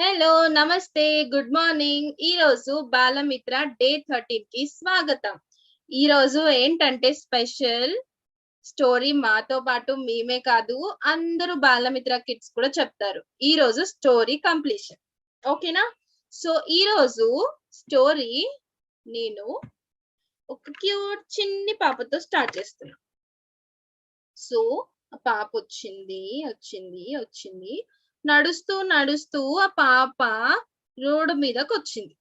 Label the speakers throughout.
Speaker 1: Hello నమస్తే good morning. ఈ రోజు బాలమిత్ర డే 13 కి స్వాగతం. ఈ రోజు ఏంటంటే స్పెషల్ స్టోరీ మాతో పాటు మేమే కాదు అందరూ బాలమిత్ర కిడ్స్ కూడా చెప్తారు. ఈ రోజు స్టోరీ కంప్లీషన్. ఓకేనా? సో ఈ రోజు స్టోరీ నేను ఒక క్యూట్ చిన్ని పాపతో స్టార్ట్ చేస్తున్నా. సో ఆ పాప వచ్చింది నడుస్తూ నడుస్తూ ఆ పాప రోడ్డు మీదకి వచ్చింది.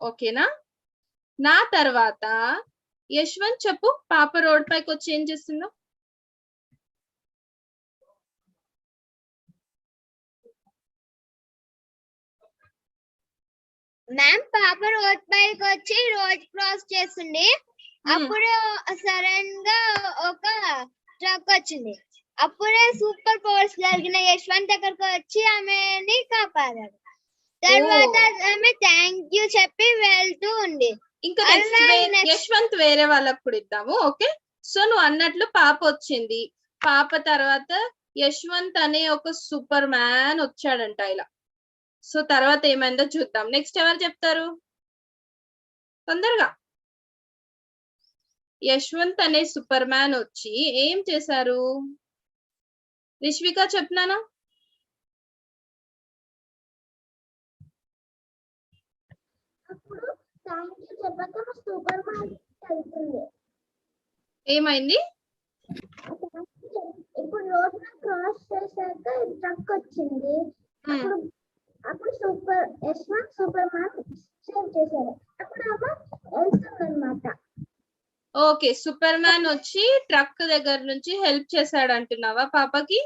Speaker 1: ఓకేనా? నా తర్వాత యశ్వంత్ చెప్పు, పాప రోడ్ పైకి వచ్చి ఏం చేస్తుందో.
Speaker 2: మ్యామ్ పాప రోడ్ పైకి వచ్చి రోడ్ క్రాస్ చేస్తుంది. అప్పుడు సడన్ గా ఒక ట్రక్ వచ్చింది. అప్పుడే సూపర్ పవర్స్ కలిగిన యశ్వంత్ దగ్గరకు వచ్చి ఆమెని కాపాడాడు. తర్వాత ఆమె థ్యాంక్ యూ చెప్పి వెళ్తూ ఉంది.
Speaker 1: ఇంకా యశ్వంత్ వేరే వాళ్ళకు కూడా ఇద్దాము. ఓకే, సో నువ్వు అన్నట్లు పాప వచ్చింది. పాప తర్వాత యశ్వంత్ అనే ఒక సూపర్ మ్యాన్ వచ్చాడంట ఇలా. సో తర్వాత ఏమైందో చూద్దాం. నెక్స్ట్ ఎవరు చెప్తారు తొందరగా? యశ్వంత్ అనే సూపర్ మ్యాన్ వచ్చి ఏం చేశారు? రిష్విక చెప్పినానా? ఏమైంది?
Speaker 2: ఇప్పుడు రోడ్ క్రాస్ చేశాక ట్రక్ వచ్చింది. అప్పుడు యశ్వంత్ సూపర్ మ్యాన్ సేవ్ చేశారు. అప్పుడు ఆమె వెళ్తుందన్నమాట.
Speaker 1: ఓకే, సూపర్ మ్యాన్ వచ్చి ట్రక్ దగ్గర నుంచి హెల్ప్ చేశాడు అంటున్నావా పాపకి?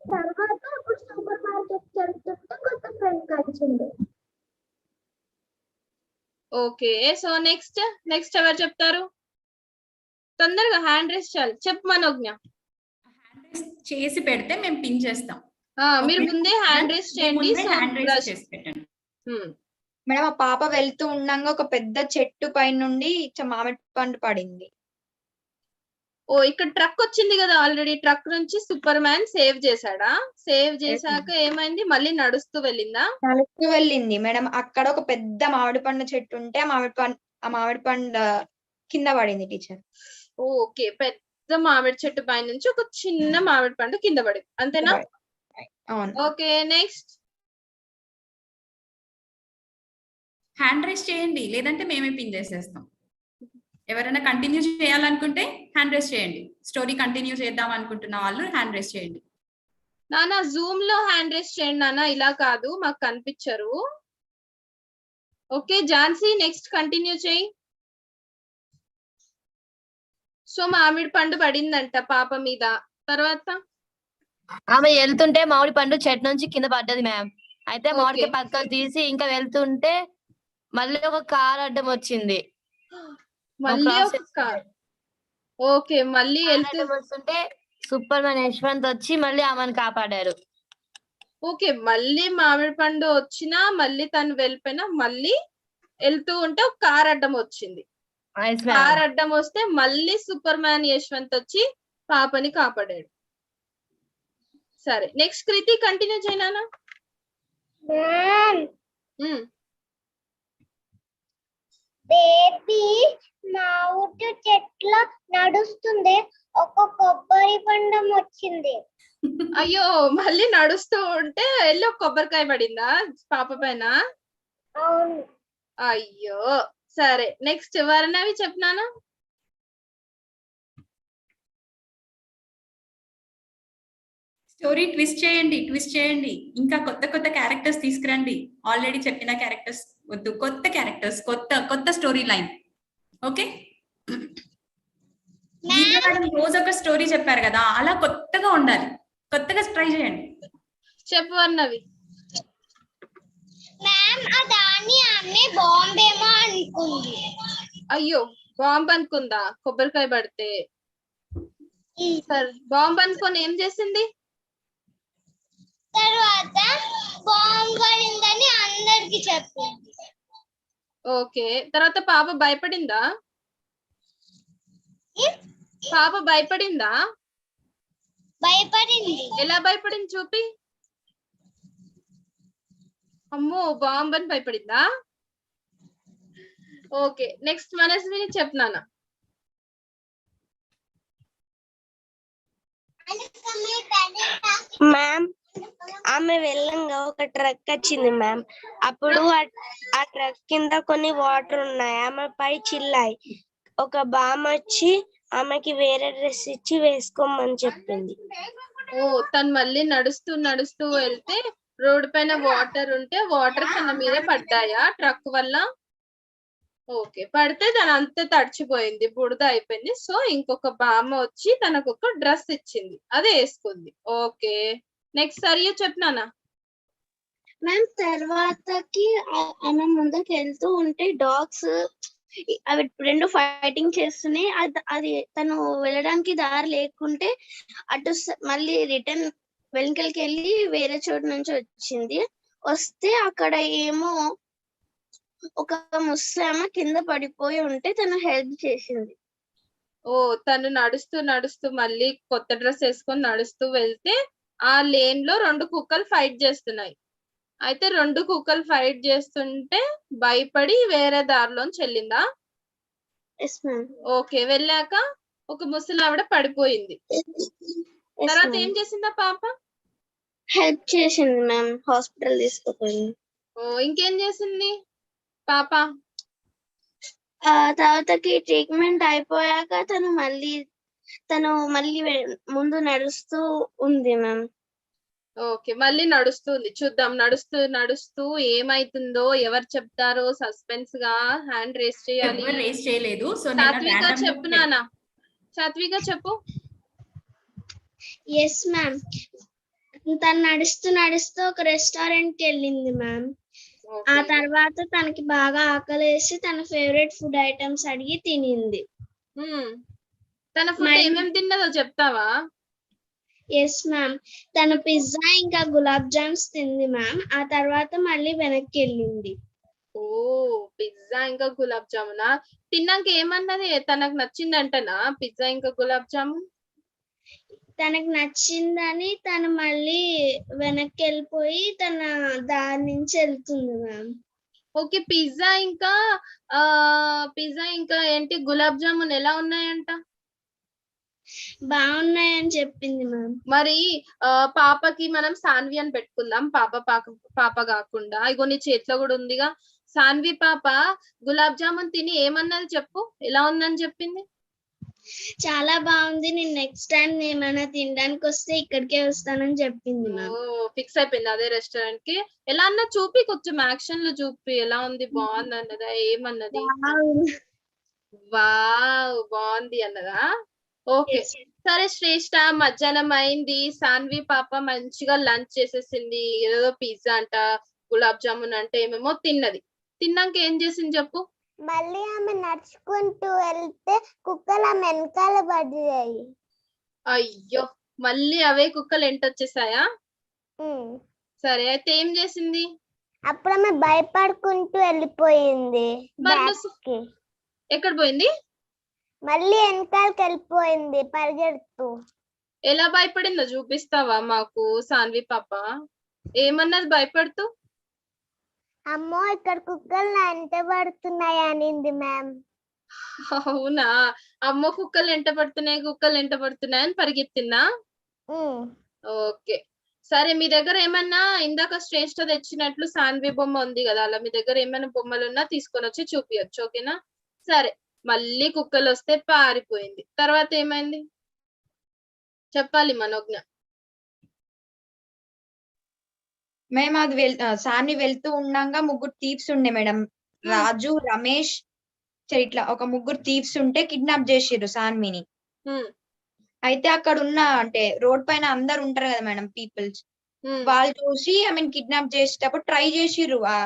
Speaker 2: తర్వాత అప్పుడు సూపర్ మార్కెట్ వెళ్తుంటే కొత్త ఫ్రెండ్ కలిసింది.
Speaker 1: ఓకే, సో నెక్స్ట్ ఎవరు చెప్తారు? తొందరగా హ్యాండ్ రైస్ చేయాలి. చెప్పు మనోజ్ఞ.
Speaker 3: హ్యాండ్ రైస్ చేసి పెడితే మేము పిన్ చేస్తాం.
Speaker 1: మీరు ముందే హ్యాండ్ రైస్ చేయండి.
Speaker 4: మేడం ఆ పాప వెళ్తూ ఉండగా ఒక పెద్ద చెట్టు పై నుండి మామిడి పండు పడింది.
Speaker 1: ఓ, ఇక్కడ ట్రక్ వచ్చింది కదా ఆల్రెడీ. ట్రక్ నుంచి సూపర్ మ్యాన్ సేవ్ చేశాడా? సేవ్ చేశాక ఏమైంది? మళ్ళీ నడుస్తూ
Speaker 4: వెళ్ళింది మేడం. అక్కడ ఒక పెద్ద మామిడి పండు చెట్టు ఉంటే ఆ మామిడి పండు కింద పడింది టీచర్.
Speaker 1: ఓకే, పెద్ద మామిడి చెట్టు పై నుంచి ఒక చిన్న మామిడి పండు కింద పడింది, అంతేనా? Okay, next.
Speaker 3: హ్యాండ్ రైస్ చేయండి, లేదంటే మేమే పిన్ చేసేస్తాం. ఎవరైనా కంటిన్యూ చేయాలనుకుంటే హ్యాండ్ రైస్ చేయండి. స్టోరీ కంటిన్యూ చేద్దాం అనుకుంటున్న వాళ్ళు హ్యాండ్ రైస్ చేయండి.
Speaker 1: నానా జూమ్ లో హ్యాండ్ రైస్ చేయండి నానా, ఇలా కాదు మాకు కనిపించరు. ఓకే ఝాన్సీ, నెక్స్ట్ కంటిన్యూ చేయి. సో మామిడి పండు పడిందంట పాప మీద. తర్వాత
Speaker 5: ఆమె వెళ్తుంటే మామిడి పండు చెట్టు నుంచి కింద పడ్డది మ్యామ్. అయితే మామిడికి పక్కకు తీసి ఇంకా వెళ్తుంటే మళ్ళీ ఒక కార్ అడ్డం వచ్చింది.
Speaker 1: ఓకే, మళ్ళీ
Speaker 5: వస్తుంటే సూపర్ మ్యాన్ యశ్వంత్ వచ్చి మళ్ళీ ఆమెను కాపాడారు.
Speaker 1: ఓకే, మళ్ళీ మామిడి పండు వచ్చినా మళ్ళీ తను వెళ్ళిపోయినా మళ్ళీ వెళ్తూ ఉంటే ఒక కార్ అడ్డం వచ్చింది. కార్ అడ్డం వస్తే మళ్ళీ సూపర్ మ్యాన్ యశ్వంత్ వచ్చి పాపని కాపాడాడు. సరే, నెక్స్ట్ కృతి కంటిన్యూ చేయనా?
Speaker 2: బేబీ మామిడి చెట్లు నడుస్తుంది, ఒక కొబ్బరి పండం వచ్చింది.
Speaker 1: అయ్యో, మళ్ళీ నడుస్తూ ఉంటే వెళ్ళి కొబ్బరికాయ పడిందా పాప పైన?
Speaker 2: అవును.
Speaker 1: అయ్యో, సరే నెక్స్ట్ వర్ణవి చెప్పినానా?
Speaker 3: స్టోరీ ట్విస్ట్ చేయండి. ఇంకా కొత్త క్యారెక్టర్స్ తీసుకురండి. ఆల్రెడీ చెప్పిన క్యారెక్టర్స్ వద్దు, కొత్త క్యారెక్టర్స్, కొత్త స్టోరీ లైన్. ఓకే, రోజు ఒక స్టోరీ చెప్పారు కదా, అలా కొత్తగా ఉండాలి. కొత్తగా ట్రై చేయండి.
Speaker 1: చెప్పు వర్ణవి.
Speaker 2: బాంబేమో అనుకుంది.
Speaker 1: అయ్యో, బాంబ్ అనుకుందా కొబ్బరికాయ పడితే? సరే, బాంబ్ అనుకొని ఏం చేసింది?
Speaker 2: తర్వాత బాంబ్ పడిందని అందరికి చెప్పింది.
Speaker 1: ఓకే, తర్వాత పాప భయపడిందా? భయపడింది. ఎలా భయపడింది చూపి. అమ్మో బాంబ్ అని భయపడిందా? ఓకే, నెక్స్ట్ మనస్విని చెప్పనానా.
Speaker 6: మ్యామ్ ఆమె వెళ్ళంగా ఒక ట్రక్ వచ్చింది మ్యామ్. అప్పుడు ఆ ట్రక్ కింద కొన్ని వాటర్ ఉన్నాయి, ఆమె పై చిల్లాయి. ఒక బామ్మ వచ్చి ఆమెకి వేరే డ్రెస్ ఇచ్చి వేసుకోమని చెప్పింది.
Speaker 1: ఓ తను మళ్ళీ నడుస్తూ నడుస్తూ వెళ్తే రోడ్డు పైన వాటర్ ఉంటే వాటర్ తన మీద పడ్డాయా ట్రక్ వల్ల? ఓకే, పడితే తను అంతే తడిచిపోయింది, బుడద అయిపోయింది. సో ఇంకొక బామ్మ వచ్చి తనకు ఒక డ్రెస్ ఇచ్చింది, అదే వేసుకుంది. ఓకే, నెక్స్ట్ సరియు చెప్పనానా.
Speaker 6: మ్యామ్ తర్వాతకి ఆమె ముందుకు వెళ్తూ ఉంటే డాగ్స్ అవి రెండు ఫైటింగ్ చేస్తున్నాయి. అది తను వెళ్ళడానికి దారి లేకుంటే అటు మళ్ళీ రిటర్న్ వెనకలికి వెళ్ళి వేరే చోటు నుంచి వచ్చింది. వస్తే అక్కడ ఏమో ఒక ముస్లామ కింద పడిపోయి ఉంటే తను హెల్ప్ చేసింది.
Speaker 1: ఓ తను నడుస్తూ నడుస్తూ మళ్ళీ కొత్త డ్రెస్ వేసుకొని నడుస్తూ వెళ్తే ఆ లేన్ లో 2 కుక్కలు ఫైట్ చేస్తున్నాయి. అయితే 2 కుక్కలు ఫైట్ చేస్తుంటే భయపడి వేరే దారిలోంచి వెళ్ళిందా?
Speaker 6: Yes ma'am.
Speaker 1: ఓకే, వెళ్ళాక ఒక ముసలావిడ పడిపోయింది. తర్వాత ఏం చేసిందా పాప?
Speaker 6: హెల్ప్ చేసింది మ్యామ్, హాస్పిటల్ తీసుకుపోయింది.
Speaker 1: ఓ ఇంకేం చేసింది పాప?
Speaker 6: తర్వాతకి ట్రీట్మెంట్ అయిపోయాక తను మళ్ళీ ముందు నడుస్తూ ఉంది మ్యామ్.
Speaker 1: ఓకే, మళ్ళీ నడుస్తుంది. చూద్దాం నడుస్తూ నడుస్తూ ఏమైతుందో, ఎవరు చెప్తారో సస్పెన్స్ గా. హ్యాండ్ రేస్ చేయాలి.
Speaker 3: ఎవరు రేస్ చేయలేదు. సో
Speaker 1: సాత్విక చెప్పు నాన్న, సాత్విక చెప్పు.
Speaker 6: ఎస్ మ్యామ్, తను నడుస్తూ నడుస్తూ ఒక రెస్టారెంట్ కి వెళ్ళింది మ్యామ్. ఆ తర్వాత తనకి బాగా ఆకలేసి తన ఫేవరెట్ ఫుడ్ ఐటమ్స్ అడిగి తినింది.
Speaker 1: తన ఫుడ్ ఏమేమి తిన్నదో చెప్తావా?
Speaker 6: ఎస్ మ్యామ్, తను పిజ్జా ఇంకా గులాబ్ జామ్స్ తింది మ్యామ్. ఆ తర్వాత మళ్ళీ వెనక్కి వెళ్ళింది.
Speaker 1: ఓ పిజ్జా ఇంకా గులాబ్ జామునా తిన్నాక ఏమన్నది? తనకు నచ్చిందంటనా పిజ్జా ఇంకా గులాబ్ జామున్?
Speaker 6: తనకు నచ్చిందని తను మళ్ళీ వెనక్కి వెళ్ళిపోయి తన దారి నుంచి వెళ్తుంది మ్యామ్.
Speaker 1: ఓకే, పిజ్జా ఇంకా ఏంటి గులాబ్ జామున్ ఎలా ఉన్నాయంట?
Speaker 6: బాగున్నాయని చెప్పింది మ్యామ్.
Speaker 1: మరి పాపకి మనం సాన్వి అని పెట్టుకుందాం. పాప కాకుండా ఇగో నీ చేతిలో కూడా ఉందిగా సాన్వి పాప. గులాబ్ జామున్ తిని ఏమన్నది చెప్పు, ఎలా ఉందని చెప్పింది?
Speaker 6: చాలా బాగుంది, నేను నెక్స్ట్ టైం ఏమైనా తినడానికి వస్తే ఇక్కడికే వస్తానని చెప్పింది మ్యామ్.
Speaker 1: ఫిక్స్ అయిపోయింది అదే రెస్టారెంట్ కి. ఎలా అన్నా చూపి, కొంచెం యాక్షన్ లో చూపి ఎలా ఉంది, బాగుంది అన్నదా, ఏమన్నది? వావ్ బాగుంది అన్నదా? ఓకే సరే శ్రేష్ఠ, మధ్యాహ్నం అయింది. సాన్వి పాప మంచిగా లంచ్ చేసేసింది. ఏదో పిజ్జా అంట గులాబ్ జామున్ అంటే ఏమేమో తిన్నది. తిన్నాక ఏం చేసింది చెప్పు?
Speaker 2: మళ్ళీ ఆమె నడుచుకుంటూ వెళ్తే కుక్కలు ఆమె వెనకాల పడ్డాయి.
Speaker 1: అయ్యో, మళ్ళీ అవే కుక్కలు ఎంటొచ్చేసాయా? సరే అయితే ఏం చేసింది?
Speaker 2: అప్పుడు ఆమె భయపడుకుంటూ వెళ్ళిపోయింది.
Speaker 1: ఎక్కడ పోయింది?
Speaker 2: మళ్ళీ వెనకాలకి వెళ్ళిపోయింది పరిగెడుతూ.
Speaker 1: ఎలా భయపడిందో చూపిస్తావా మాకు సాన్వి పాప? ఏమన్నది భయపడుతూ?
Speaker 2: అమ్మో ఇక్కడ కుక్కలు నా వెంట పడుతున్నాయి అనింది మ్యామ్.
Speaker 1: అవునా? అమ్మో కుక్కలు ఎంట పడుతున్నాయి అని పరిగెత్తిందా? ఓకే సరే, మీ దగ్గర ఏమన్నా ఇందాక శ్రేష్ఠ తెచ్చినట్లు సాన్వి బొమ్మ ఉంది కదా, అలా మీ దగ్గర ఏమైనా బొమ్మలు ఉన్నా తీసుకొని వచ్చి చూపియచ్చు. ఓకేనా? సరే, మళ్ళీ కుక్కలు వస్తే పారిపోయింది. తర్వాత ఏమైంది చెప్పాలి మనోజ్ఞ.
Speaker 4: మేము అది సాన్ని వెళ్తూ ఉండగా 3 థీవ్స్ ఉండే మేడం. రాజు, రమేష్, ఇట్లా ఒక 3 థీవ్స్ ఉంటే కిడ్నాప్ చేసిర్రు సాన్విని. అయితే అక్కడ ఉన్న అంటే రోడ్ పైన అందరు ఉంటారు కదా మేడం పీపుల్స్, వాళ్ళు చూసి ఐ మీన్ కిడ్నాప్ చేసేటప్పుడు ట్రై చేసిర్రు ఆ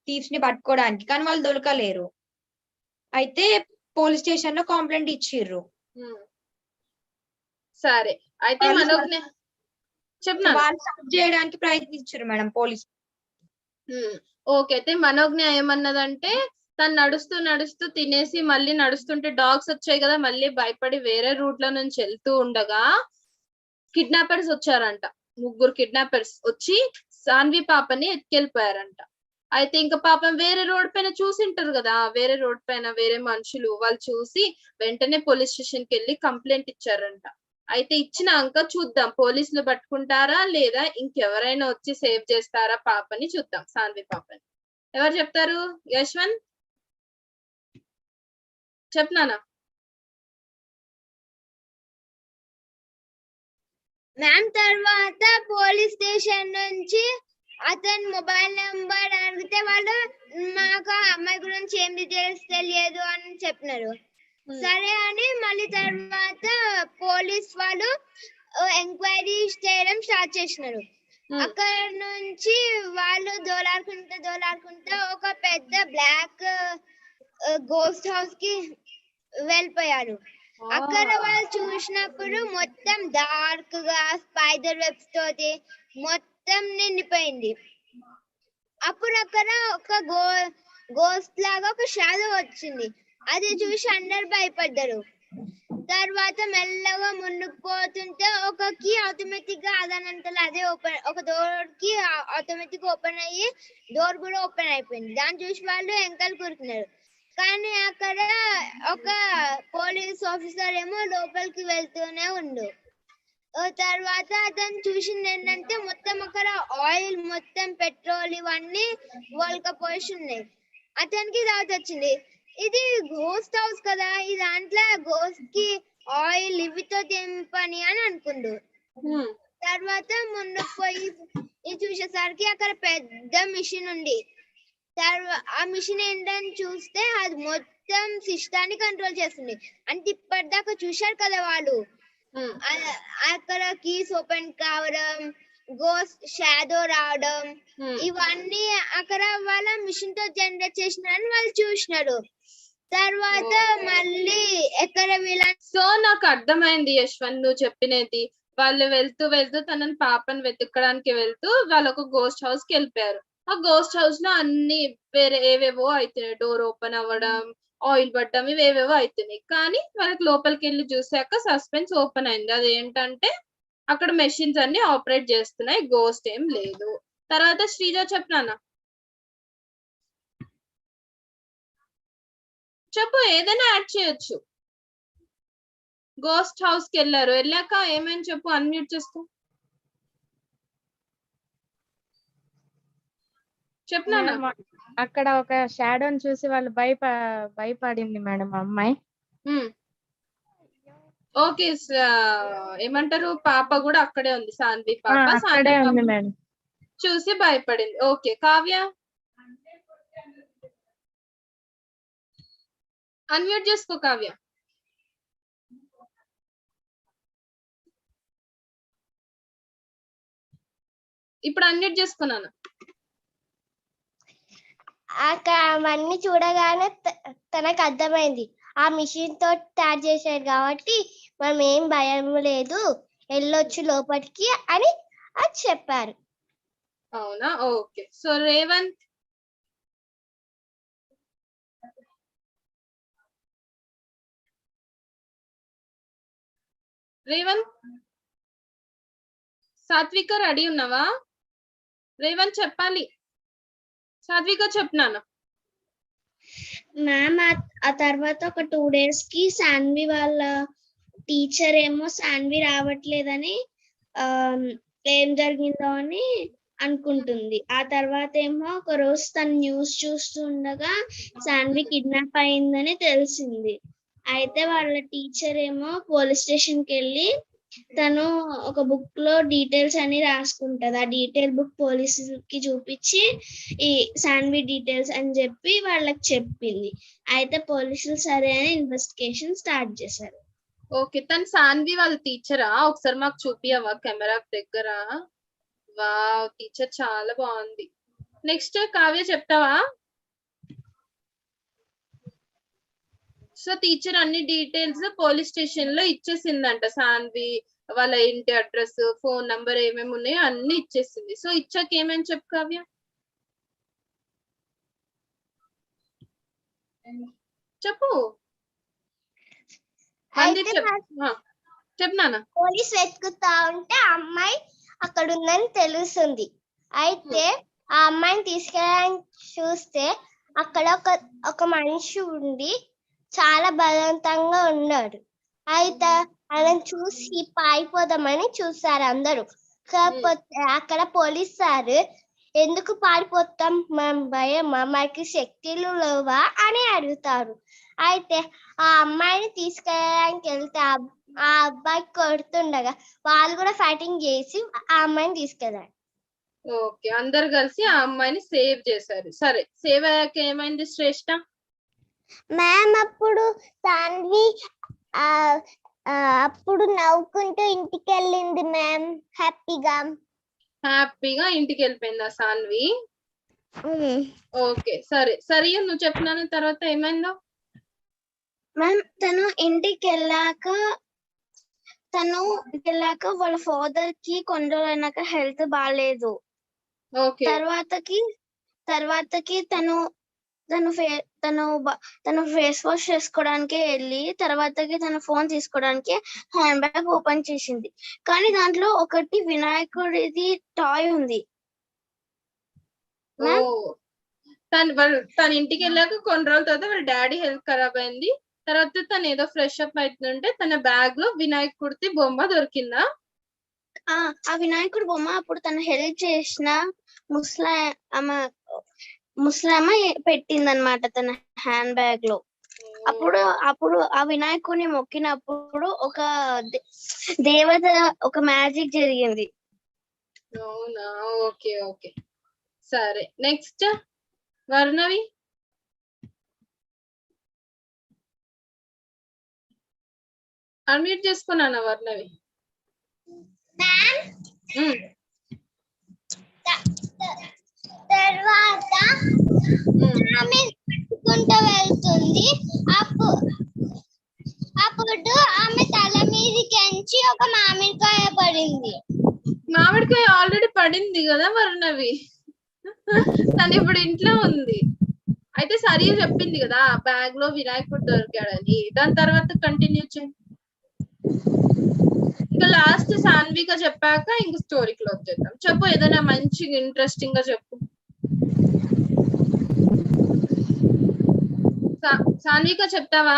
Speaker 4: థీవ్స్ ని పట్టుకోవడానికి, కానీ వాళ్ళు దొరకలేరు. అయితే పోలీస్ స్టేషన్ లో కంప్లైంట్ ఇచ్చిర్రు.
Speaker 1: సరే అయితే మనోజ్ఞ
Speaker 4: వాళ్ళు సర్చ్ చేయడానికి ప్రయత్నించారు మేడం పోలీస్.
Speaker 1: ఓకే అయితే మనోజ్ఞ ఏమన్నదంటే తను నడుస్తూ నడుస్తూ తినేసి మళ్ళీ నడుస్తుంటే డాగ్స్ వచ్చాయి కదా, మళ్ళీ భయపడి వేరే రూట్ లో నుంచి వెళ్తూ ఉండగా కిడ్నాపర్స్ వచ్చారంట. 3 కిడ్నాపర్స్ వచ్చి సాన్వి పాపని ఎత్తుకెళ్ళిపోయారంట. అయితే ఇంకా పాపం వేరే రోడ్ పైన చూసింటారు కదా, వేరే రోడ్ పైన వేరే మనుషులు వాళ్ళు చూసి వెంటనే పోలీస్ స్టేషన్ కి వెళ్ళి కంప్లైంట్ ఇచ్చారంట. అయితే ఇచ్చినాక చూద్దాం పోలీసులు పట్టుకుంటారా లేదా ఇంకెవరైనా వచ్చి సేవ్ చేస్తారా పాపని చూద్దాం, సాన్వి పాపని. ఎవరు చెప్తారు? యశ్వంత్ చెప్పనానా?
Speaker 2: మ్యామ్ తర్వాత పోలీస్ స్టేషన్ నుంచి అతని మొబైల్ నెంబర్ అడిగితే వాళ్ళు మాకు ఆ అమ్మాయి గురించి ఏం డీటెయిల్స్ తెలియదు అని చెప్పినారు. సరే అని మళ్ళీ తర్వాత పోలీస్ వాళ్ళు ఎంక్వైరీ చేయడం స్టార్ట్ చేసినారు. అక్కడ నుంచి వాళ్ళు దోలాడుకుంటా ఒక పెద్ద బ్లాక్ గోస్ట్ హౌస్ కి వెళ్ళిపోయారు. అక్కడ వాళ్ళు చూసినప్పుడు మొత్తం డార్క్ గా స్పైడర్ వెబ్స్ తోటి మొత్తం నిండిపోయింది. అప్పుడు అక్కడ ఒక గోస్ట్ లాగా ఒక షాడో వచ్చింది. అది చూసి అందరు భయపడ్డారు. తర్వాత మెల్లగా ముందుకు పోతుంటే ఒక కీ ఆటోమేటిక్ గా అదనంతలో అదే ఓపెన్, ఒక డోర్ కి ఆటోమేటిక్ ఓపెన్ అయ్యి డోర్ కూడా ఓపెన్ అయిపోయింది. దాన్ని చూసి వాళ్ళు వెనకాల కూరుకున్నారు. కానీ అక్కడ ఒక పోలీస్ ఆఫీసర్ ఏమో లోపలికి వెళ్తూనే ఉండు. తర్వాత అతను చూసింది ఏంటంటే మొత్తం అక్కడ ఆయిల్, మొత్తం పెట్రోల్ ఇవన్నీ వల్కపోసి ఉన్నాయి. అతనికి డౌట్ వచ్చింది, ఇది గోస్ట్ హౌస్ కదా, ఈ దాంట్లో గోస్ట్ కి ఆయిల్ ఇవితో తెంపని అని అనుకుండు. తర్వాత ముందుకు పోయి చూసేసరికి అక్కడ పెద్ద మిషన్ ఉంది. ఆ మిషన్ ఏంటని చూస్తే అది మొత్తం సిస్టాన్ని కంట్రోల్ చేస్తుంది. అంటే ఇప్పటిదాకా చూశారు కదా వాళ్ళు, అక్కడ కీస్ ఓపెన్ కావడం, గోస్ట్ షాడో రావడం, ఇవన్నీ అక్కడ వాళ్ళ మిషన్ తో జనరేట్ చేసినారని వాళ్ళు చూసినారు. తర్వాత మళ్ళీ ఎక్కడ
Speaker 1: సో నాకు అర్థమైంది యశ్వంత్ నువ్వు చెప్పినది. వాళ్ళు వెళ్తూ వెళ్తూ తనని పాపని వెతకడానికి వెళ్తూ వాళ్ళు ఒక గోస్ట్ హౌస్ కి వెళ్ళిపోయారు. ఆ గోస్ట్ హౌస్ లో అన్ని వేరే ఏవేవో అవుతున్నాయి, డోర్ ఓపెన్ అవ్వడం, ఆయిల్ పడ్డం, ఇవేవేవో అవుతున్నాయి. కానీ వాళ్ళకి లోపలికి వెళ్ళి చూసాక సస్పెన్స్ ఓపెన్ అయింది. అదేంటంటే అక్కడ మెషిన్స్ అన్ని ఆపరేట్ చేస్తున్నాయి, గోస్ట్ ఏం లేదు. తర్వాత శ్రీజ చెప్పనా? చెప్పు, ఏదైనా యాడ్ చేయొచ్చు. గోస్ట్ హౌస్ కి వెళ్ళారు, వెళ్ళాక ఏమని చెప్పు, అన్మ్యూట్ చేసుకో. చెప్పనా?
Speaker 7: అక్కడ ఒక షాడోని చూసి వాళ్ళు భయపడింది మేడం అమ్మాయి.
Speaker 1: ఓకే, ఏమంటారు, పాప కూడా అక్కడే ఉంది, సాన్వి పాప.
Speaker 7: అక్కడే ఉంది మేడం.
Speaker 1: చూసి భయపడింది. ఓకే, కావ్య అన్మ్యూట్ చేసుకో. కావ్య ఇప్పుడు అన్మ్యూట్ చేసుకున్నాను.
Speaker 8: అవన్నీ చూడగానే తనకు అర్థమైంది ఆ మిషన్ తో తయారు చేశారు కాబట్టి మనం ఏం భయం లేదు, వెళ్ళొచ్చు లోపలికి అని అది చెప్పారు.
Speaker 1: అవునా? ఓకే. సో రేవంత్, సాత్విక రెడీ ఉన్నావా? రేవంత్ చెప్పాలి. సాత్విక చెప్పినాను.
Speaker 6: మ్యామ్ ఆ తర్వాత ఒక 2 days కి సాన్వి వాళ్ళ టీచర్ ఏమో సాన్వి రావట్లేదని ఏం జరిగిందో అని అనుకుంటుంది. ఆ తర్వాత ఏమో ఒక రోజు తను న్యూస్ చూస్తుండగా సాన్వి కిడ్నాప్ అయిందని తెలిసింది. అయితే వాళ్ళ టీచర్ ఏమో పోలీస్ స్టేషన్ కి వెళ్ళి తను ఒక బుక్ లో డీటెయిల్స్ అన్ని రాసుకుంటది. ఆ డీటెయిల్ బుక్ పోలీసుకి చూపించి ఈ సాన్వి డీటెయిల్స్ అని చెప్పి వాళ్ళకి చెప్పింది. అయితే పోలీసులు సరే అని ఇన్వెస్టిగేషన్ స్టార్ట్ చేశారు.
Speaker 1: ఓకే, తను సాన్వి వాళ్ళ టీచరా? ఒకసారి మాకు చూపియవా కెమెరా దగ్గర? వావ్, టీచర్ చాలా బాగుంది. నెక్స్ట్ కావ్య చెప్తావా? సో టీచర్ అన్ని డీటెయిల్స్ పోలీస్ స్టేషన్ లో ఇచ్చేసిందంట. సాన్వి వాళ్ళ ఇంటి అడ్రస్, ఫోన్ నంబర్ ఏమేమి ఉన్నాయో అన్ని ఇచ్చేసింది. సో ఇచ్చాక ఏమని చెప్పు కావ్య? చెప్పు. చెప్పనా?
Speaker 8: పోలీస్ వెతుకుతా ఉంటే అమ్మాయి అక్కడ ఉందని తెలుస్తుంది. అయితే ఆ అమ్మాయిని తీసుకెళ్ళడానికి చూస్తే అక్కడ ఒక మనిషి ఉండి చాలా బలవంతంగా ఉన్నాడు. అయితే అలా చూసి పారిపోదామని చూసారు అందరూ. కాకపోతే అక్కడ పోలీస్ సార్ ఎందుకు పారిపోతాం, భయమా, మనకి శక్తులు లేవా అని అడుగుతారు. అయితే ఆ అమ్మాయిని తీసుకెళ్ళడానికి వెళ్తే ఆ అబ్బాయి కొడుతుండగా వాళ్ళు కూడా ఫైటింగ్ చేసి ఆ అమ్మాయిని తీసుకెళ్ళారు.
Speaker 1: ఓకే, అందరు కలిసి ఆ అమ్మాయిని సేవ్ చేశారు. సరే, సేవ్ అయ్యాక ఏమైంది శ్రేష్ఠ?
Speaker 8: మ్యామ్ అప్పుడు సాన్వి అప్పుడు నవ్వుకుంటూ ఇంటికి వెళ్ళింది మ్యామ్,
Speaker 1: హ్యాపీగా ఇంటికి వెళ్ళిపోయిందా సాన్వి? ఓకే, సరే. సరియు నువ్వు చెప్పిన తర్వాత ఏమైందో?
Speaker 6: మ్యామ్ తను ఇంటికి వెళ్ళాక వాళ్ళ ఫాదర్ కి కొన్ని రోజులు అయినాక హెల్త్ బాగాలేదు.
Speaker 1: ఓకే,
Speaker 6: తర్వాతకి తను ఫేస్ వాష్ చేసుకోవడానికి వెళ్ళి తర్వాతకి తన ఫోన్ తీసుకోవడానికి హ్యాండ్ బ్యాగ్ ఓపెన్ చేసింది. కానీ దాంట్లో ఒకటి వినాయకుడిది టాయ్ ఉంది.
Speaker 1: ఓ, తన ఇంటికి వెళ్ళాక కొన్ని రోజుల తర్వాత వాళ్ళ డాడీ హెల్త్ ఖరాబ్ అయింది. తర్వాత తను ఏదో ఫ్రెష్ అప్ అవుతుంటే తన బ్యాగ్ లో వినాయకుడిది బొమ్మ దొరికిందా?
Speaker 6: ఆ వినాయకుడి బొమ్మ అప్పుడు తను హెల్ప్ చేసిన ముస్లామ పెట్టిందనమాట తన హ్యాండ్ బ్యాగ్ లో. అప్పుడు ఆ వినాయకుడిని మొక్కినప్పుడు ఒక దేవత ఒక మ్యాజిక్ జరిగింది.
Speaker 1: అవునా? ఓకే ఓకే, సరే. నెక్స్ట్ వర్ణవి. అన్మ్యూట్ చేసుకున్నానా వర్ణవి?
Speaker 8: తర్వాత ఆమె నడుచుకుంటూ వెళ్తుంది. అప్పుడు ఆమె తల మీదకి ఒక మామిడికాయ పడింది.
Speaker 1: మామిడికాయ ఆల్రెడీ పడింది కదా వర్ణవి, తను ఇప్పుడు ఇంట్లో ఉంది. అయితే సరే చెప్పింది కదా బ్యాగ్ లో వినాయకుడు దొరికాడని. దాని తర్వాత కంటిన్యూ చేయండి. ఇంకా లాస్ట్ సాన్విక చెప్పాక ఇంక స్టోరీ క్లోజ్ చేద్దాం. చెప్పు, ఏదైనా మంచిగా ఇంట్రెస్టింగ్ గా చెప్పు. సాన్విక చెప్తావా?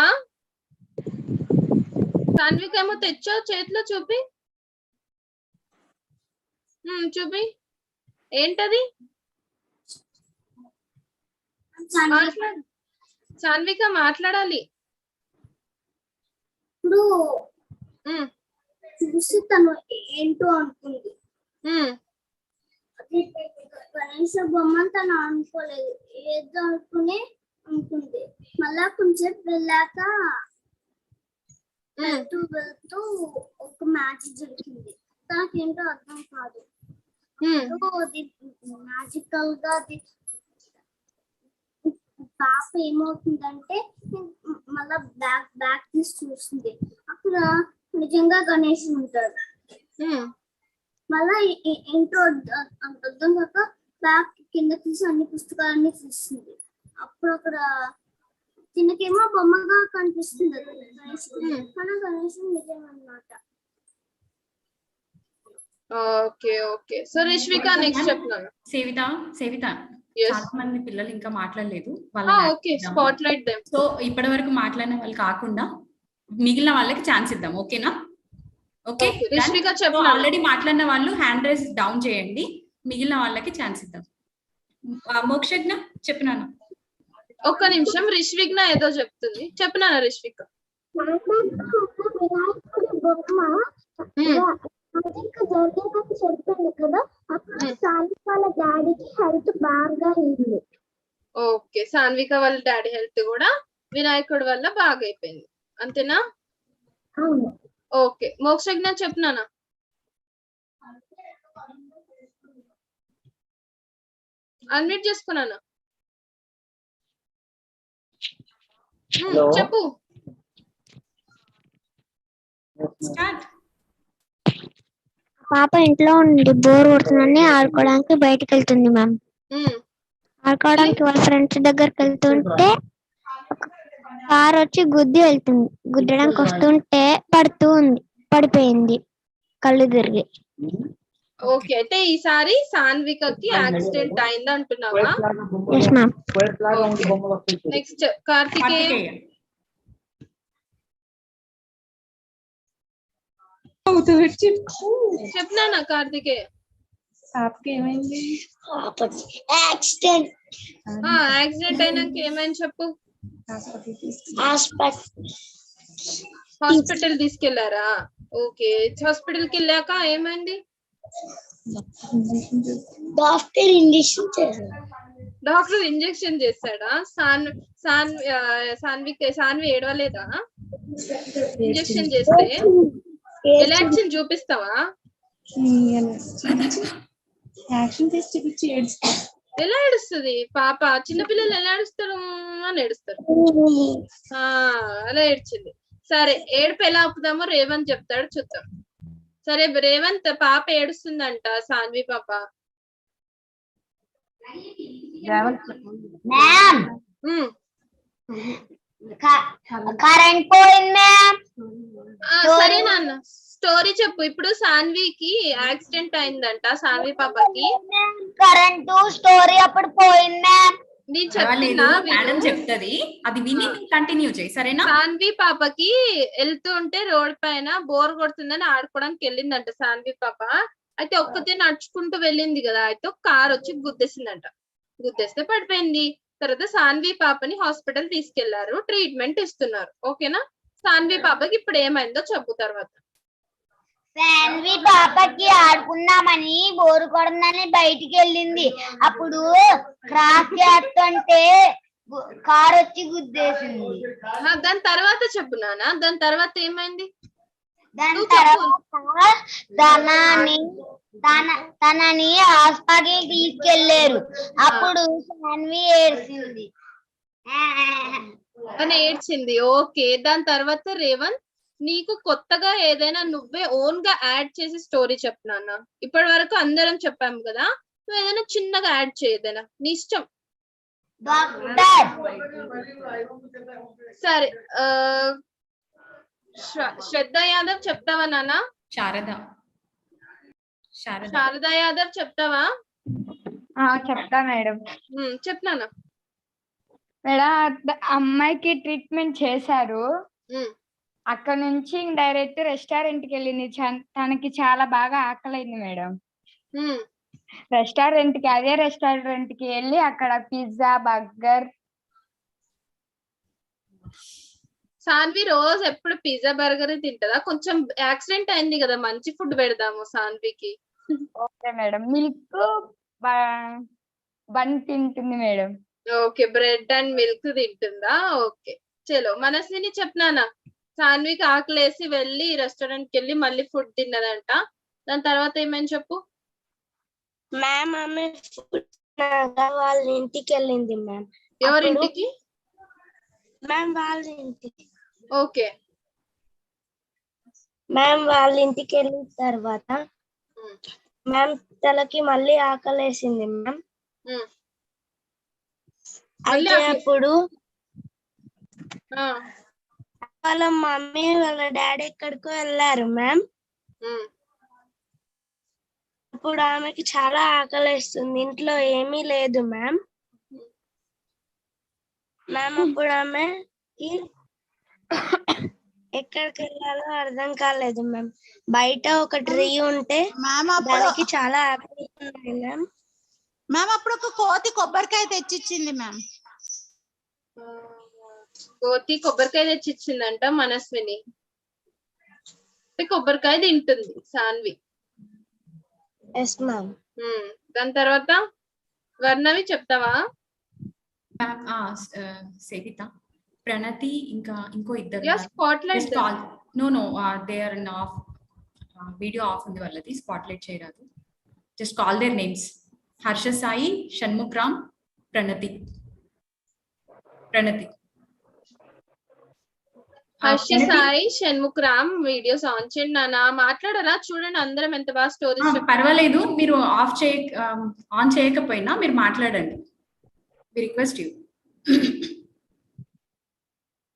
Speaker 1: సాన్విక ఏమో తెచ్చావు చేతిలో, చూపి చూపి. ఏంటది? సాన్విక మాట్లాడాలి.
Speaker 6: ఇప్పుడు చూసి తను ఏంటో అనుకుంది. గణేష బొమ్మ తను అనుకోలేదు, ఏదో అనుకుంది. మళ్ళా కొంచెం వెళ్ళాక వెళ్తూ ఒక మ్యాజిక్ జరిగింది. తనకేంటో అర్థం కాదు. మ్యాజికల్ గా పాప ఏమవుతుందంటే మళ్ళా బ్యాక్ తీసి చూస్తుంది. అక్కడ నిజంగా గణేష్ ఉంటాడు. మళ్ళా ఏంటో అర్థం కాక బ్యాగ్ కింద తీసి అన్ని పుస్తకాలన్నీ చూస్తుంది. అప్పుడు అక్కడ చిన్నకేమో బొమ్మగా కనిపిస్తుంది గణేష్, కానీ గణేష్ నిజమన్నమాట.
Speaker 1: Okay okay, so Rishvika next చెప్తున్నాను.
Speaker 3: సేవిత చాలా మంది పిల్లలు ఇంకా మాట్లాడలేదు.
Speaker 1: Okay, spotlight them.
Speaker 3: So ఇప్పటి వరకు మాట్లాడిన వాళ్ళు కాకుండా మిగిలిన వాళ్ళకి ఛాన్స్ ఇద్దాం. ఓకేనా? ఓకే,
Speaker 1: రిష్విక చెప్పు.
Speaker 3: ఆల్రెడీ మాట్లాడిన వాళ్ళు హ్యాండ్ రైజ్ డౌన్ చేయండి, మిగిలిన వాళ్ళకి ఛాన్స్ ఇద్దాం. మోక్షజ్ఞ చెప్పినాను.
Speaker 1: ఒక్క నిమిషం, రిష్విగ్న ఏదో చెప్తుంది. చెప్పినాను రిష్విక.
Speaker 6: చెప్పింది కదా, అప్పుడు సాన్విక వాళ్ళ డాడీకి హెల్త్ బాగా అయింది.
Speaker 1: ఓకే, సాన్విక వాళ్ళ డాడీ హెల్త్ కూడా వినాయకుడి వల్ల బాగా అయిపోయింది, అంతేనా?
Speaker 6: అవును.
Speaker 1: ఓకే, మోక్షజ్ఞ చెప్పినానా? అన్మ్యూట్ చేసుకున్నాను. చెప్పు.
Speaker 2: పాప ఇంట్లో ఉండి బోర్ కొడుతుందని ఆడుకోవడానికి బయటకు వెళ్తుంది మ్యామ్. ఆడుకోవడానికి వాళ్ళ ఫ్రెండ్స్ దగ్గరికి వెళ్తుంటే కార్ వచ్చి గుద్దడానికి వస్తుంటే పడిపోయింది కళ్ళు తిరిగి.
Speaker 1: ఓకే, అయితే ఈసారి సాన్వికకి యాక్సిడెంట్ అయింది అంటున్నావా?
Speaker 6: Yes ma'am.
Speaker 1: Next Karthikeya.
Speaker 3: Karthikeya.
Speaker 1: చెప్పనా కార్తికేయ?
Speaker 6: యాక్సిడెంట్
Speaker 1: యాక్సిడెంట్ అయినాక ఏమైంది చెప్పు.
Speaker 6: హాస్పిటల్
Speaker 1: హాస్పిటల్ తీసుకెళ్లారా? ఓకే, హాస్పిటల్ కి వెళ్ళాక ఏమైంది?
Speaker 6: డాక్టర్ ఇంజెక్షన్ చేశారు.
Speaker 1: డాక్టర్ ఇంజెక్షన్ చేశాడా? సాన్వి ఏడవలేదా ఇంజెక్షన్ చేస్తే? ఎలా యాక్షన్ చూపిస్తావా? ఎలా ఏడుస్తుంది పాప? చిన్నపిల్లలు ఎలా ఏడుస్తారు అని ఏడుస్తారు. అలా ఏడ్చింది. సరే, ఏడుపు ఎలా ఆపుదామో రేవంత్ చెప్తాడు, చూద్దాం. సరే రేవంత్, పాప ఏడుస్తుందంట, సాన్వి పాప.
Speaker 2: మ్యామ్ కరెంట్ పోయింది మ్యామ్.
Speaker 1: సరే నాన్న, స్టోరీ చెప్పు. ఇప్పుడు సాన్వికి యాక్సిడెంట్ అయిందంట, సాన్వి పాపకి.
Speaker 2: కరెంటు స్టోరీ అప్పుడు పోయింది మ్యామ్.
Speaker 1: నేను చెప్తున్నా,
Speaker 3: మేడం చెప్తది, అది విని కంటిన్యూ చేయి, సరేనా?
Speaker 1: సాన్వి పాపకి వెళ్తూ ఉంటే రోడ్ పైన బోర్ కొడుతుందని ఆడుకోవడానికి వెళ్ళిందంట సాన్వి పాప. అయితే ఒక్కతే నడుచుకుంటూ వెళ్ళింది కదా, అయితే ఒక కార్ వచ్చి గుద్దేసిందంట. గుద్దేస్తే పడిపోయింది. తర్వాత సాన్వి పాపని హాస్పిటల్ తీసుకెళ్లారు, ట్రీట్మెంట్ ఇస్తున్నారు. ఓకేనా? సాన్వి పాపకి ఇప్పుడు ఏమైందో చెప్పు తర్వాత.
Speaker 2: శాన్వి పాపకి ఆడుకుందామని బోరు కొడుతుందని బయటికి వెళ్ళింది. అప్పుడు క్రాస్ చేస్తుంటే కార్ వచ్చి గుద్దేసింది.
Speaker 1: దాని తర్వాత చెప్పు నాన్న, దాని తర్వాత ఏమైంది?
Speaker 2: దాని తర్వాత తనని హాస్పిటల్ తీసుకెళ్లారు. అప్పుడు శాన్వి ఏడ్చింది.
Speaker 1: అని ఏడ్చింది. ఓకే, దాని తర్వాత రేవంత్, నీకు కొత్తగా ఏదైనా నువ్వే ఓన్ గా యాడ్ చేసి స్టోరీ చెప్పు నాన్న. ఇప్పటి వరకు అందరం చెప్పాము కదా, నువ్వు ఏదైనా చిన్నగా యాడ్ చేయదేనా, నీ ఇష్టం.
Speaker 2: డాక్టర్
Speaker 1: సరే, శ్రద్ధ యాదవ్ చెప్తావా నాన్న? శారదా యాదవ్ చెప్తావా?
Speaker 7: చెప్తా మేడం.
Speaker 1: చెప్తానా
Speaker 7: మేడం, అమ్మాయికి ట్రీట్మెంట్ చేశారు. అక్కడ నుంచి డైరెక్ట్ రెస్టారెంట్ కి వెళ్ళింది. తనకి చాలా బాగా ఆకలైంది మేడం. అదే రెస్టారెంట్ కి వెళ్ళి అక్కడ పిజ్జా, బర్గర్.
Speaker 1: సాన్వి రోజు ఎప్పుడు పిజ్జా బర్గర్ తింటదా? కొంచెం యాక్సిడెంట్ అయింది కదా, మంచి ఫుడ్ పెడదాము సాన్వికి.
Speaker 7: Okay madam. మిల్క్ బన్ తింటుంది madam.
Speaker 1: Okay, bread and milk తింటుందా? ఓకే, చలో. మనస్విని చెప్పనానా? సాన్వికి ఆకలేసి వెళ్ళి రెస్టారెంట్ కి వెళ్ళి మళ్ళీ ఫుడ్ తిన్నదంట. దాని తర్వాత ఏమని చెప్పు.
Speaker 6: మ్యామ్ ఆమె వాళ్ళ ఇంటికి వెళ్ళింది మ్యామ్.
Speaker 1: ఎవరింటికి?
Speaker 6: మ్యామ్ వాళ్ళ ఇంటికి.
Speaker 1: ఓకే
Speaker 6: మ్యామ్ వాళ్ళ ఇంటికి వెళ్ళిన తర్వాత మ్యామ్ తనకి మళ్ళీ ఆకలేసింది మ్యామ్. అయితే అప్పుడు వాళ్ళ మమ్మీ వాళ్ళ డాడీ ఎక్కడికో వెళ్ళారు మ్యామ్. అప్పుడు ఆమెకి చాలా ఆకలేస్తుంది, ఇంట్లో ఏమీ లేదు మ్యామ్. అప్పుడు ఆమెకి ఎక్కడికి వెళ్ళాలో అర్థం కాలేదు మ్యామ్. బయట ఒక ట్రీ ఉంటే దానికి చాలా ఆకలి ఉంది మ్యామ్.
Speaker 9: అప్పుడు ఒక కోతి కొబ్బరికాయ తెచ్చిచ్చింది మ్యామ్.
Speaker 1: కోతి కొబ్బరికాయ తెచ్చిచ్చిందంట మనస్విని. కొబ్బరికాయ తింటుంది సాన్వి.
Speaker 6: Yes ma'am.
Speaker 1: దాని తర్వాత వర్ణవి చెప్తావా?
Speaker 3: సేవిత, ప్రణతి, ఇంకా ఇంకో ఇద్దరు. They are in off, video off ఉంది వాళ్ళది, స్పాట్లైట్ చేయరాదు. Just call their names. Harsha Sai, Shanmukh Ram, Pranathi.
Speaker 1: Harsha Sai, Shanmukh Ram videos on చేయండి నాన్న. మాట్లాడరా? చూడండి అందరం ఎంత బాగా స్టోరీస్.
Speaker 3: పర్వాలేదు, మీరు ఆన్ చేయకపోయినా మీరు మాట్లాడండి. We request you.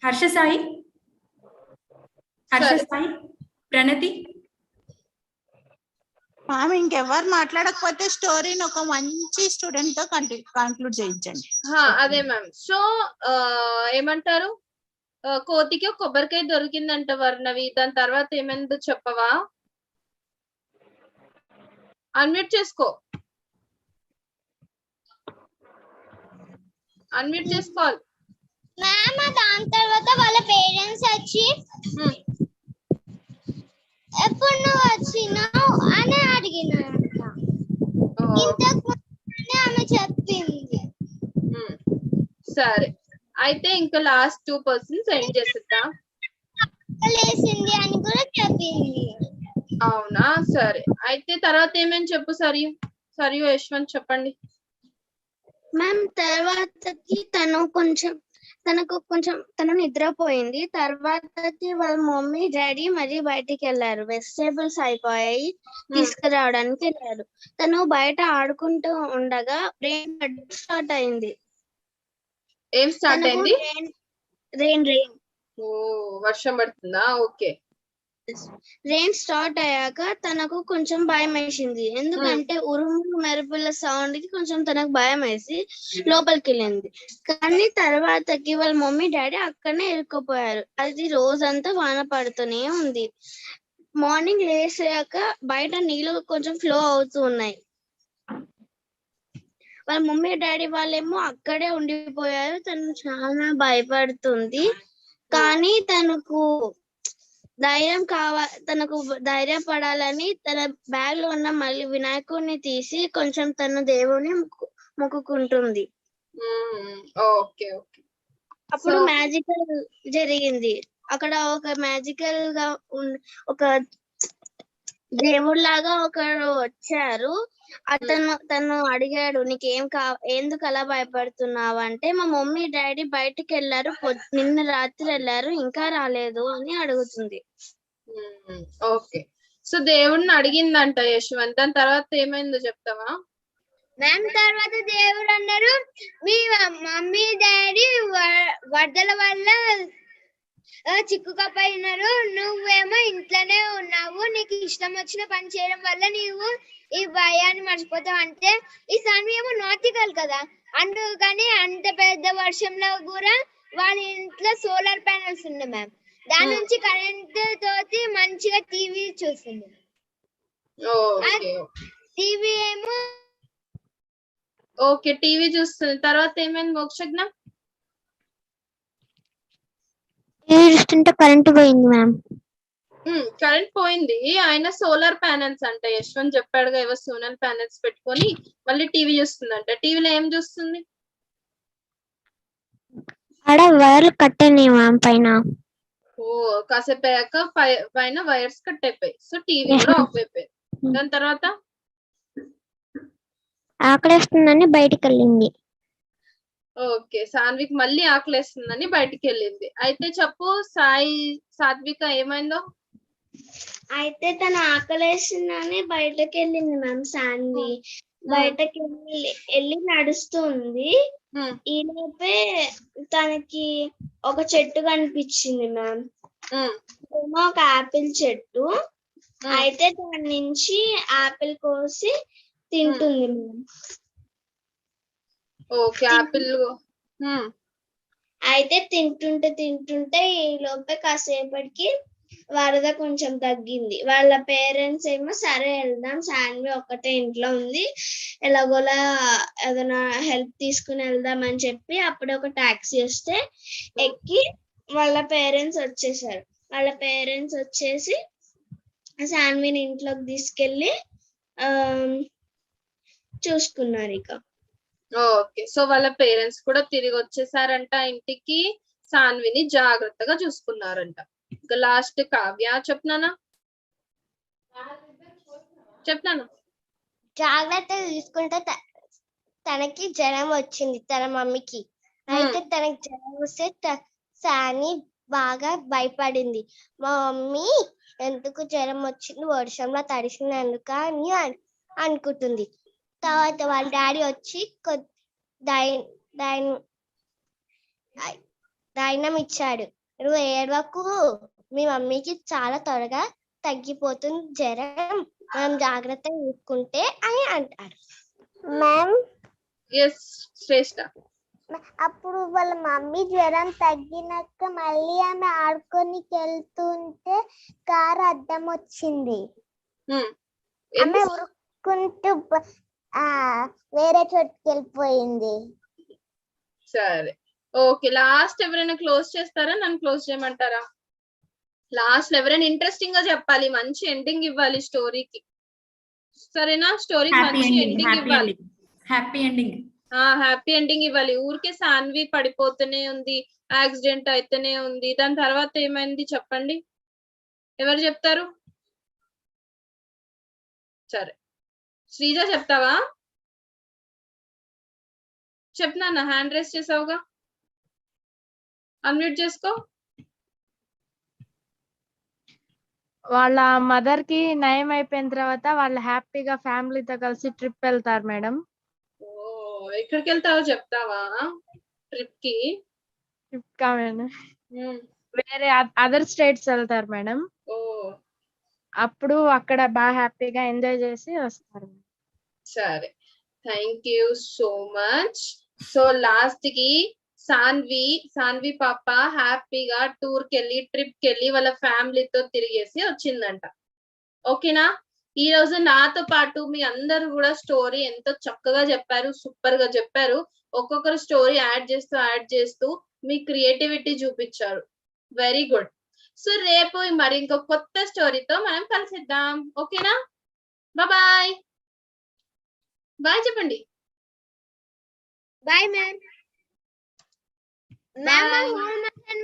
Speaker 3: Harsha Sai, Pranathi.
Speaker 9: Ma'am ఇంకెవరు మాట్లాడకపోతే స్టోరీని ఒక మంచి స్టూడెంట్ తో కంక్లూడ్ చేయించండి.
Speaker 1: అదే మ్యామ్. సో ఏమంటారు, కోతికి ఒక కొబ్బరికాయ దొరికిందంట వర్ణవి, దాని తర్వాత ఏమైందో చెప్పవా? అన్మ్యూట్ చేసుకో, అన్మ్యూట్ చేసుకోవాలి.
Speaker 2: మ్యామ్ దాని తర్వాత వాళ్ళ పేరెంట్స్ వచ్చి ఎప్పుడు నువ్వు వచ్చినావు అని అడిగినారంట. ఇంతకు ముందే ఆమె చెప్పింది.
Speaker 1: సరే, అయితే ఇంకా లాస్ట్ 2% సెండ్ చేసిద్దా?
Speaker 2: లేసింది అని కూడా చెప్పింది.
Speaker 1: అవునా, సరే. అయితే తర్వాత ఏమని చెప్పు సరియు, సరియు యశ్వంత్ చెప్పండి.
Speaker 6: మ్యామ్ తర్వాతకి తను నిద్రపోయింది. తర్వాతకి వాళ్ళ మమ్మీ డాడీ మరి బయటికి వెళ్ళారు, వెజిటేబుల్స్ అయిపోయాయి తీసుకురావడానికి వెళ్ళారు. తను బయట ఆడుకుంటూ ఉండగా రెయిన్ స్టార్ట్ అయింది.
Speaker 1: ఏం స్టార్ట్ అయింది?
Speaker 6: రెయిన్.
Speaker 1: ఓ, వర్షం పడుతుందా? ఓకే.
Speaker 6: రెయిన్ స్టార్ట్ అయ్యాక తనకు కొంచెం భయం వేసింది, ఎందుకంటే ఉరుములు మెరుపుల సౌండ్ కి కొంచెం తనకు భయం వేసి లోపలికి వెళ్ళింది. కానీ తర్వాతకి వాళ్ళ మమ్మీ డాడీ అక్కడనే ఇరుక్కుపోయారు. అది రోజంతా వాన పడుతూనే ఉంది. మార్నింగ్ లేసాక బయట నీళ్ళు కొంచెం ఫ్లో అవుతూ ఉన్నాయి. వాళ్ళ మమ్మీ డాడీ వాళ్ళేమో అక్కడే ఉండిపోయారు. తను చాలా భయపడుతుంది, కానీ తనకు ధైర్యపడాలని తన బ్యాగ్ లో ఉన్న మళ్ళీ వినాయకుడిని తీసి కొంచెం తన దేవుని మొక్కుకుంటుంది.
Speaker 1: Okay okay.
Speaker 6: అప్పుడు మ్యాజికల్ జరిగింది. అక్కడ ఒక మ్యాజికల్ గా ఒక దేవుడిలాగా ఒకరు వచ్చారు. తను అడిగాడు, నీకేం ఎందుకు అలా భయపడుతున్నావు అంటే, మా మమ్మీ డాడీ బయటికి వెళ్ళారు, నిన్న రాత్రి వెళ్ళారు, ఇంకా రాలేదు అని అడుగుతుంది.
Speaker 1: ఓకే. సో దేవుడిని అడిగిందంట యశ్వంత్, దాని తర్వాత ఏమైందో చెప్తావా?
Speaker 2: మ్యామ్ తర్వాత దేవుడు అన్నారు, మీ మమ్మీ డాడీ వరదల వల్ల చిక్కుకపోయినారు, నువ్వేమో ఇంట్లోనే ఉన్నావు, నీకు ఇష్టం వచ్చిన పని చేయడం వల్ల నీవు ఈ భయాన్ని మర్చిపోతావు. అంటే ఈ సాన్వి ఏమో నాటికల్ కదా, అందుకని అంత పెద్ద వర్షంలో కూడా వాళ్ళ ఇంట్లో సోలార్ ప్యానెల్స్ ఉన్నాయి మ్యామ్. దాని నుంచి కరెంట్ తోటి మంచిగా టీవీ చూస్తుంది. టీవీ ఏమో
Speaker 1: ఓకే, టీవీ చూస్తుంది. తర్వాత ఏమైంది మోక్షజ్ఞ?
Speaker 2: చూస్తుంటే కరెంట్ పోయింది మ్యామ్.
Speaker 1: కరెంట్ పోయింది. ఆయన సోలార్ ప్యానెల్స్ అంట, యశ్వంత్ చెప్పాడుగా, ఏవో సోలార్ ప్యానెల్స్ పెట్టుకొని మళ్ళీ టీవీ చూస్తుందంట. టీవీలో ఏం చూస్తుంది?
Speaker 2: అక్కడ వైర్లు కట్ అయినాయి మ్యామ్ పైన.
Speaker 1: ఓ, కాసేపు అయ్యాక పైన వైర్స్ కట్ అయిపోయి, సో టీవీ కూడా ఆఫ్ అయిపోయింది. దాని తర్వాత
Speaker 2: ఆకలేస్తుందని బయటికి వెళ్ళింది.
Speaker 1: ఓకే, సాన్విక్ మళ్ళీ ఆకలేస్తుందని బయటికి వెళ్ళింది. అయితే చెప్పు సాత్విక ఏమైందో?
Speaker 6: అయితే తను ఆకలేసిందని బయటకి వెళ్ళింది మ్యామ్. సాన్వి బయటకి వెళ్ళి నడుస్తుంది. ఈ లోపే తనకి ఒక చెట్టు కనిపించింది మ్యామ్, ఏమో ఒక ఆపిల్ చెట్టు. అయితే దాని నుంచి ఆపిల్ కోసి తింటుంది మ్యామ్.
Speaker 1: Okay, apple.
Speaker 6: అయితే తింటుంటే ఈ లోపే కాసేపటికి వరద కొంచెం తగ్గింది. వాళ్ళ పేరెంట్స్ ఏమో సరే వెళ్దాం, సాన్వి ఒక్కటే ఇంట్లో ఉంది, ఎలాగోలా ఏదైనా హెల్ప్ తీసుకుని వెళ్దాం అని చెప్పి అప్పుడే ఒక టాక్సీ వస్తే ఎక్కి వాళ్ళ పేరెంట్స్ వచ్చేసారు. వాళ్ళ పేరెంట్స్ వచ్చేసి సాన్విని ఇంట్లోకి తీసుకెళ్ళి చూసుకున్నారు ఇక.
Speaker 1: ఓకే, సో వాళ్ళ పేరెంట్స్ కూడా తిరిగి వచ్చేసారంట ఇంటికి, సాన్విని జాగ్రత్తగా చూసుకున్నారంట. ఇంకా లాస్ట్ కావ్య చెప్పనా?
Speaker 8: జాగ్రత్త తీసుకుంటే తనకి జ్వరం వచ్చింది తన మమ్మీకి. అయితే తనకి జ్వరం వస్తే సాని బాగా భయపడింది. మా మమ్మీ ఎందుకు జ్వరం వచ్చింది, వర్షంలో తడిసినందుక అని అనుకుంటుంది. తర్వాత వాళ్ళ డాడీ వచ్చి ధైర్యం ఇచ్చాడు, నువ్వు ఏడవకు, మీ మమ్మీకి చాలా త్వరగా తగ్గిపోతుంది జ్వరం మనం జాగ్రత్తగా చూసుకుంటే అని అంటారు. మ్యామ్
Speaker 1: ఎస్ శ్రేష్ఠ.
Speaker 8: అప్పుడు వాళ్ళ మమ్మీ జ్వరం తగ్గినాక మళ్ళీ ఆమె ఆడుకోనికి వెళ్తుంటే కారు అద్దం వచ్చింది. ఆమె ఉరుక్కుంటూ వేరే చోటుకి వెళ్ళిపోయింది.
Speaker 1: సరే ఓకే, లాస్ట్ ఎవరైనా క్లోజ్ చేస్తారా? నన్ను క్లోజ్ చేయమంటారా? లాస్ట్ ఎవరైనా ఇంట్రెస్టింగ్ గా చెప్పాలి, మంచి ఎండింగ్ ఇవ్వాలి స్టోరీకి. సరేనా? స్టోరీకి మంచి ఎండింగ్ ఇవ్వాలి.
Speaker 3: Happy ending.
Speaker 1: హ్యాపీ ఎండింగ్ ఇవ్వాలి. ఊరికే సాన్వి పడిపోతూనే ఉంది, యాక్సిడెంట్ అయితేనే ఉంది, దాని తర్వాత ఏమైంది చెప్పండి, ఎవరు చెప్తారు? సరే శ్రీజ చెప్తావా? చెప్పనా? హ్యాండ్ రేస్ చేసావుగా, అన్మ్యూట్ చేసుకో.
Speaker 7: వాళ్ళ మదర్ కి నయం అయిపోయిన తర్వాత వాళ్ళు హ్యాపీగా ఫ్యామిలీతో కలిసి ట్రిప్ వెళ్తారు మేడం.
Speaker 1: ఓ, ఎక్కడికి వెళ్తావో చెప్తావా? ట్రిప్ కి?
Speaker 7: ట్రిప్ కా మేడం, వేరే అదర్ స్టేట్స్ వెళ్తారు మేడం.
Speaker 1: ఓ
Speaker 7: అప్పుడు అక్కడ బాగా హ్యాపీగా ఎంజాయ్ చేసి వస్తారు.
Speaker 1: సరే, thank you so much. So last కి సాన్వి పాప హ్యాపీగా టూర్ కి వెళ్ళి ట్రిప్ కి వెళ్ళి వాళ్ళ ఫ్యామిలీతో తిరిగేసి వచ్చిందంట. ఓకేనా? ఈ రోజు నాతో పాటు మీ అందరు కూడా స్టోరీ ఎంతో చక్కగా చెప్పారు, సూపర్ గా చెప్పారు. ఒక్కొక్కరు స్టోరీ యాడ్ చేస్తూ మీ క్రియేటివిటీ చూపించారు. Very good. సో రేపు మరి ఇంకో కొత్త స్టోరీతో మనం కలిసిద్దాం. ఓకేనా? బాయ్. బాయ్ చెప్పండి.
Speaker 2: Bye ma'am. మ్యామ్